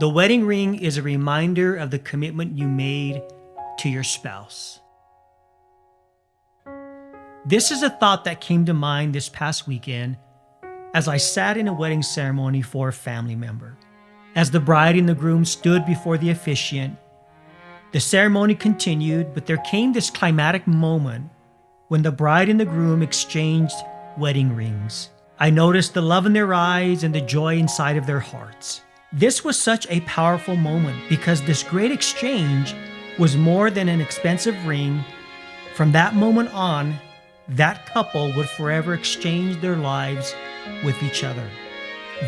The wedding ring is a reminder of the commitment you made to your spouse. This is a thought that came to mind this past weekend as I sat in a wedding ceremony for a family member. As the bride and the groom stood before the officiant, the ceremony continued, but there came this climatic moment when the bride and the groom exchanged wedding rings. I noticed the love in their eyes and the joy inside of their hearts. This was such a powerful moment because this great exchange was more than an expensive ring. From that moment on, that couple would forever exchange their lives with each other.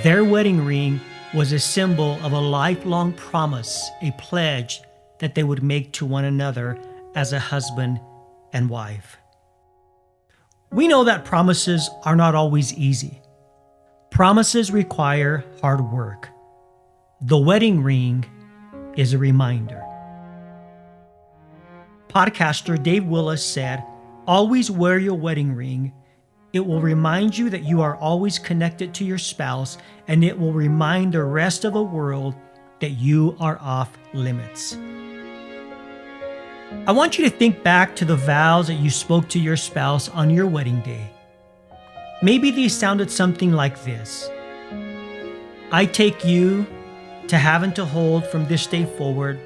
Their wedding ring was a symbol of a lifelong promise, a pledge that they would make to one another as a husband and wife. We know that promises are not always easy. Promises require hard work. The wedding ring is a reminder. Podcaster Dave Willis said, "Always wear your wedding ring. It will remind you that you are always connected to your spouse, and it will remind the rest of the world that you are off limits." I want you to think back to the vows that you spoke to your spouse on your wedding day. Maybe these sounded something like this. I take you to have and to hold from this day forward,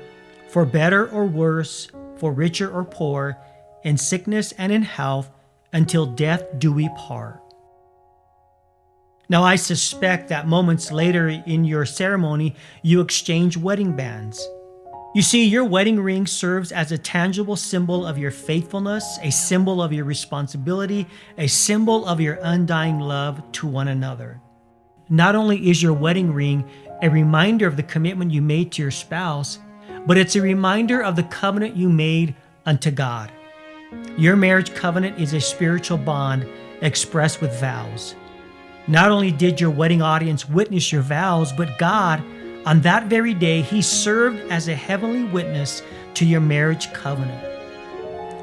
for better or worse, for richer or poor, in sickness and in health, until death do we part. Now, I suspect that moments later in your ceremony, you exchange wedding bands. You see, your wedding ring serves as a tangible symbol of your faithfulness, a symbol of your responsibility, a symbol of your undying love to one another. Not only is your wedding ring a reminder of the commitment you made to your spouse, but it's a reminder of the covenant you made unto God. Your marriage covenant is a spiritual bond expressed with vows. Not only did your wedding audience witness your vows, but God, on that very day, He served as a heavenly witness to your marriage covenant.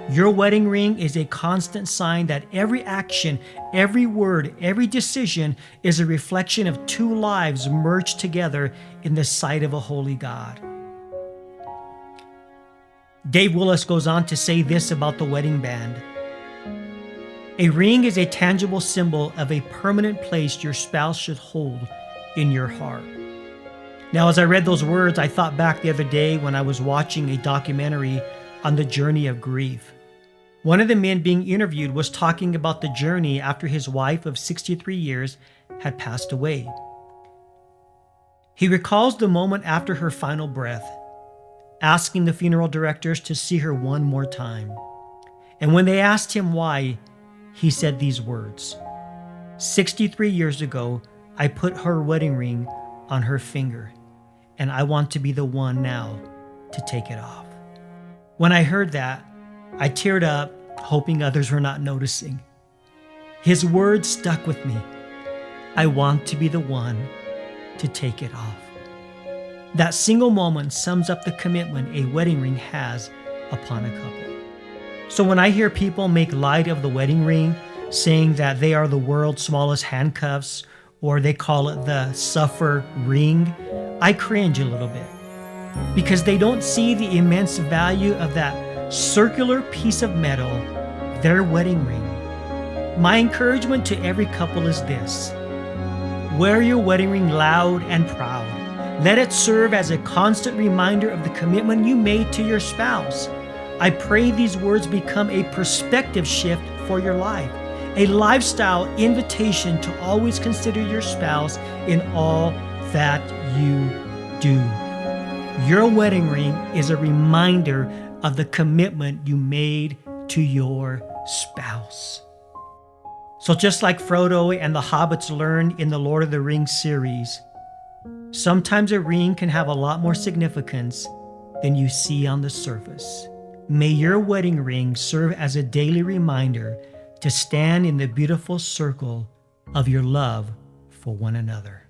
Your wedding ring is a constant sign that every action, every word, every decision is a reflection of two lives merged together in the sight of a holy God. Dave Willis goes on to say this about the wedding band. A ring is a tangible symbol of a permanent place your spouse should hold in your heart. Now, as I read those words, I thought back the other day when I was watching a documentary on the journey of grief. One of the men being interviewed was talking about the journey after his wife of 63 years had passed away. He recalls the moment after her final breath, asking the funeral directors to see her one more time. And when they asked him why, he said these words, 63 years ago, I put her wedding ring on her finger, and I want to be the one now to take it off. When I heard that, I teared up, hoping others were not noticing. His words stuck with me. I want to be the one to take it off. That single moment sums up the commitment a wedding ring has upon a couple. So when I hear people make light of the wedding ring, saying that they are the world's smallest handcuffs, or they call it the suffer ring, I cringe a little bit because they don't see the immense value of that circular piece of metal, their wedding ring. My encouragement to every couple is this: wear your wedding ring loud and proud. Let it serve as a constant reminder of the commitment you made to your spouse. I pray these words become a perspective shift for your life, a lifestyle invitation to always consider your spouse in all that you do. Your wedding ring is a reminder of the commitment you made to your spouse. So just like Frodo and the hobbits learned in the Lord of the Rings series, sometimes a ring can have a lot more significance than you see on the surface. May your wedding ring serve as a daily reminder to stand in the beautiful circle of your love for one another.